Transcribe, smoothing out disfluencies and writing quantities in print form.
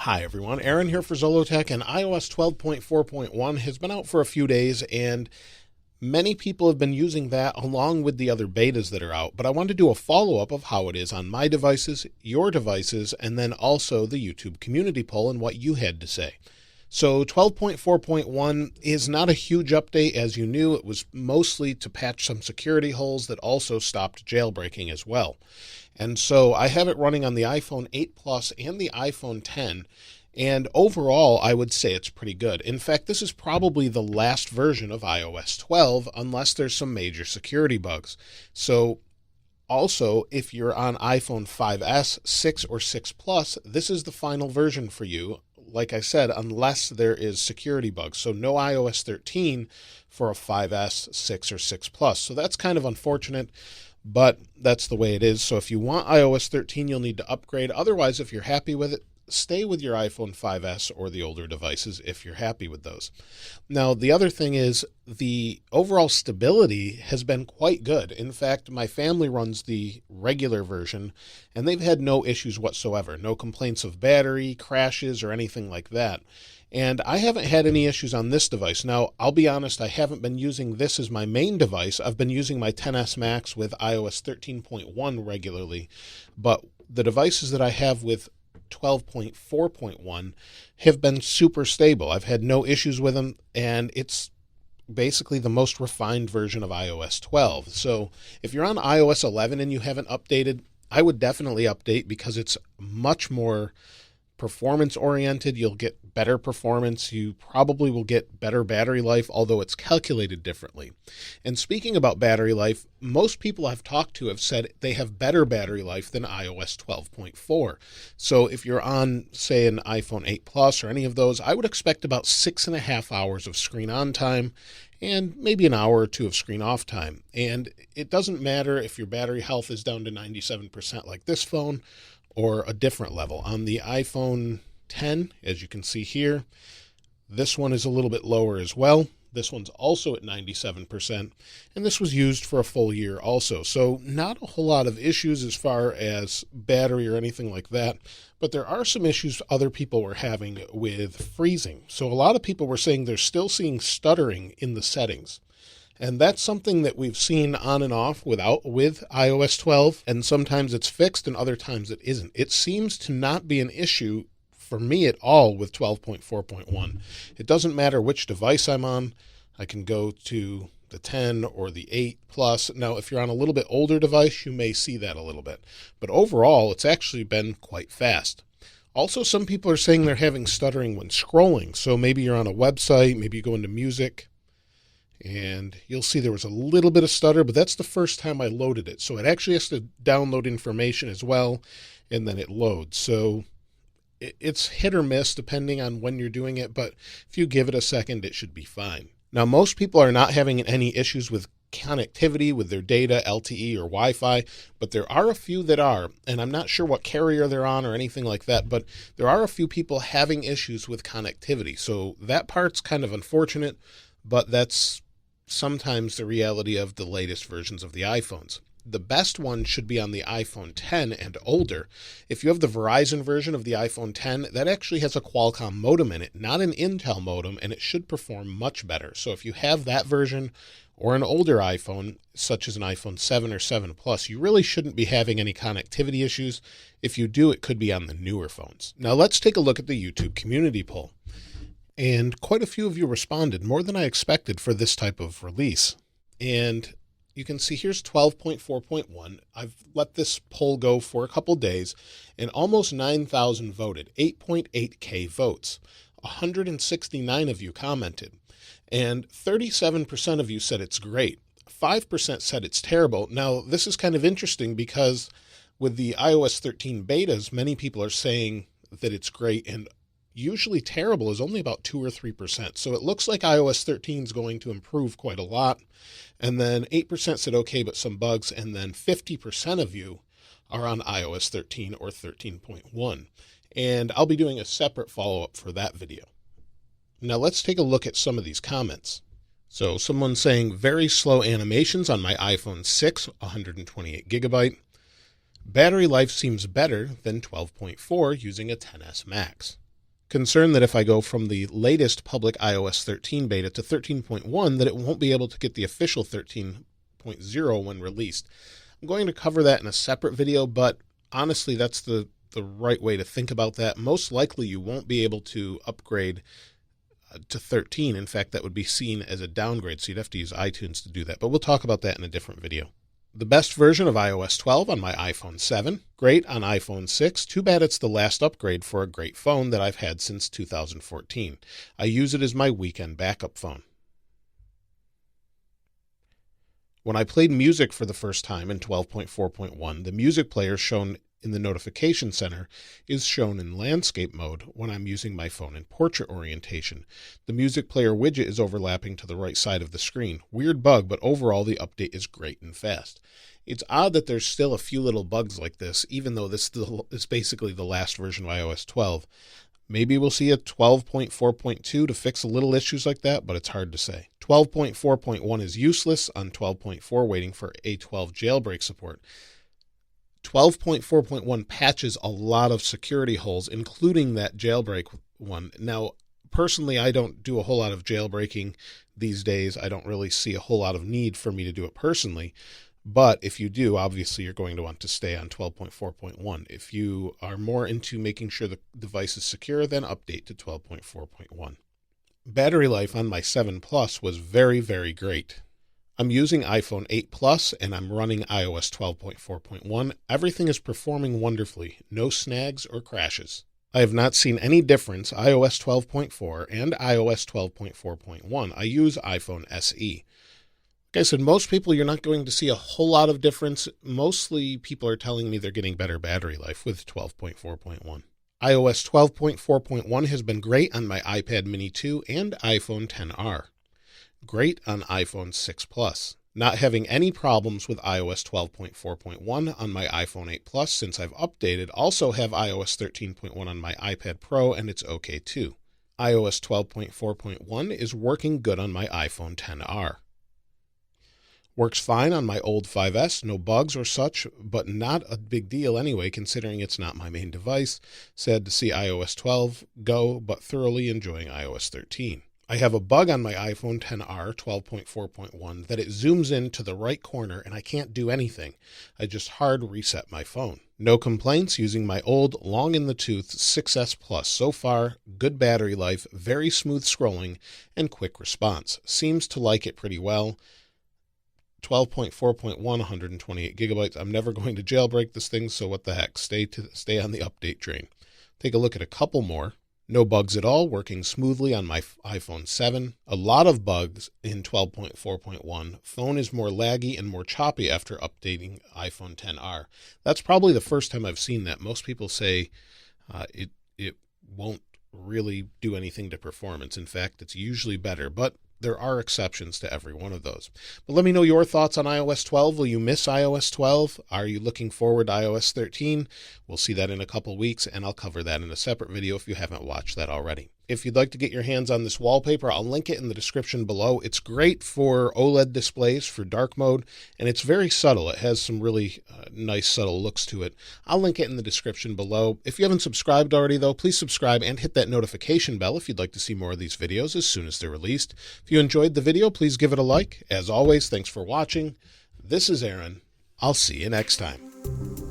Hi everyone, Aaron here for Zollotech, and iOS 12.4.1 has been out for a few days, and many people have been using that along with the other betas that are out. But I want to do a follow-up of how it is on my devices, your devices, and then also the YouTube community poll and what you had to say. So 12.4.1 is not a huge update. As you knew, it was mostly to patch some security holes that also stopped jailbreaking as well. And so I have it running on the iPhone 8 Plus and the iPhone 10. And overall, I would say it's pretty good. In fact, this is probably the last version of iOS 12, unless there's some major security bugs. So also, if you're on iPhone 5S, 6, or 6 Plus, this is the final version for you. Like I said, unless there is security bugs. So no iOS 13 for a 5S, 6, or 6 Plus. So that's kind of unfortunate, but that's the way it is. So if you want iOS 13, you'll need to upgrade. Otherwise, if you're happy with it, stay with your iPhone 5S or the older devices if you're happy with those. Now, the other thing is the overall stability has been quite good. In fact, my family runs the regular version, and they've had no issues whatsoever. No complaints of battery, crashes, or anything like that. And I haven't had any issues on this device. Now, I'll be honest, I haven't been using this as my main device. I've been using my XS Max with iOS 13.1 regularly, but the devices that I have with 12.4.1 have been super stable. I've had no issues with them, and it's basically the most refined version of iOS 12. So if you're on iOS 11 and you haven't updated, I would definitely update because it's much more performance oriented. You'll get better performance. You probably will get better battery life, although it's calculated differently. And speaking about battery life, most people I've talked to have said they have better battery life than iOS 12.4. So if you're on, say, an iPhone 8 Plus or any of those, I would expect about 6.5 hours of screen on time and maybe an hour or two of screen off time. And it doesn't matter if your battery health is down to 97% like this phone or a different level. On the iPhone 10, as you can see here, this one is a little bit lower as well. This one's also at 97%, and this was used for a full year also. So not a whole lot of issues as far as battery or anything like that, but there are some issues other people were having with freezing. So a lot of people were saying they're still seeing stuttering in the settings. And that's something that we've seen on and off with iOS 12, and sometimes it's fixed and other times it isn't. It seems to not be an issue for me at all with 12.4.1. It doesn't matter which device I'm on. I can go to the 10 or the 8 Plus. Now, if you're on a little bit older device, you may see that a little bit. But overall, it's actually been quite fast. Also, some people are saying they're having stuttering when scrolling. So maybe you're on a website, maybe you go into music, and you'll see there was a little bit of stutter, but that's the first time I loaded it. So it actually has to download information as well, and then it loads. So it's hit or miss depending on when you're doing it, but if you give it a second, it should be fine. Now, most people are not having any issues with connectivity with their data, LTE or Wi-Fi, but there are a few that are, and I'm not sure what carrier they're on or anything like that, but there are a few people having issues with connectivity. So that part's kind of unfortunate, but that's sometimes the reality of the latest versions of the iPhones. The best one should be on the iPhone 10 and older. If you have the Verizon version of the iPhone 10, that actually has a Qualcomm modem in it, not an Intel modem, and it should perform much better. So if you have that version or an older iPhone, such as an iPhone 7 or 7 Plus, you really shouldn't be having any connectivity issues. If you do, it could be on the newer phones. Now let's take a look at the YouTube community poll. And quite a few of you responded, more than I expected for this type of release. And you can see here's 12.4.1. I've let this poll go for a couple days, and almost 9,000 voted, 8.8K votes. 169 of you commented, and 37% of you said it's great. 5% said it's terrible. Now, this is kind of interesting because with the iOS 13 betas, many people are saying that it's great, and usually terrible is only about 2 or 3%. So it looks like iOS 13 is going to improve quite a lot. And then 8% said okay, but some bugs. And then 50% of you are on iOS 13 or 13.1. And I'll be doing a separate follow-up for that video. Now let's take a look at some of these comments. So someone's saying very slow animations on my iPhone 6, 128 gigabyte. Battery life seems better than 12.4 using a XS Max. Concerned that if I go from the latest public iOS 13 beta to 13.1, that it won't be able to get the official 13.0 when released. I'm going to cover that in a separate video, but honestly, that's the right way to think about that. Most likely you won't be able to upgrade to 13. In fact, that would be seen as a downgrade, so you'd have to use iTunes to do that. But we'll talk about that in a different video. The best version of iOS 12 on my iPhone 7. Great on iPhone 6. Too bad it's the last upgrade for a great phone that I've had since 2014. I use it as my weekend backup phone. When I played music for the first time in 12.4.1, the music player shown in the notification center is shown in landscape mode when I'm using my phone in portrait orientation. The music player widget is overlapping to the right side of the screen. Weird bug, but overall the update is great and fast. It's odd that there's still a few little bugs like this, even though this is basically the last version of iOS 12. Maybe we'll see a 12.4.2 to fix little issues like that, but it's hard to say. 12.4.1 is useless on 12.4, waiting for A12 jailbreak support. 12.4.1 patches a lot of security holes, including that jailbreak one. Now, personally, I don't do a whole lot of jailbreaking these days. I don't really see a whole lot of need for me to do it personally. But if you do, obviously, you're going to want to stay on 12.4.1. If you are more into making sure the device is secure, then update to 12.4.1. Battery life on my 7 Plus was very, very great. I'm using iPhone 8 Plus and I'm running iOS 12.4.1. Everything is performing wonderfully. No snags or crashes. I have not seen any difference iOS 12.4 and iOS 12.4.1. I use iPhone SE. Like I said, most people, you're not going to see a whole lot of difference. Mostly people are telling me they're getting better battery life with 12.4.1. iOS 12.4.1 has been great on my iPad Mini 2 and iPhone XR. Great on iPhone 6 Plus. Not having any problems with iOS 12.4.1 on my iPhone 8 Plus since I've updated. Also have iOS 13.1 on my iPad Pro and it's okay too. iOS 12.4.1 is working good on my iPhone XR. Works fine on my old 5S, no bugs or such, but not a big deal anyway considering it's not my main device. Sad to see iOS 12 go, but thoroughly enjoying iOS 13. I have a bug on my iPhone XR 12.4.1 that it zooms in to the right corner and I can't do anything. I just hard reset my phone. No complaints using my old long in the tooth 6S Plus. So far, good battery life, very smooth scrolling, and quick response. Seems to like it pretty well. 12.4.1, 128 gigabytes. I'm never going to jailbreak this thing, so what the heck? Stay on the update train. Take a look at a couple more. No bugs at all, working smoothly on my iPhone 7. A lot of bugs in 12.4.1. Phone is more laggy and more choppy after updating iPhone XR. That's probably the first time I've seen that. Most people say it won't really do anything to performance. In fact, it's usually better, but there are exceptions to every one of those. But let me know your thoughts on iOS 12. Will you miss iOS 12? Are you looking forward to iOS 13? We'll see that in a couple weeks, and I'll cover that in a separate video if you haven't watched that already. If you'd like to get your hands on this wallpaper, I'll link it in the description below. It's great for OLED displays for dark mode, and it's very subtle. It has some really nice subtle looks to it. I'll link it in the description below. If you haven't subscribed already, though, please subscribe and hit that notification bell if you'd like to see more of these videos as soon as they're released. If you enjoyed the video, please give it a like. As always, thanks for watching. This is Aaron. I'll see you next time.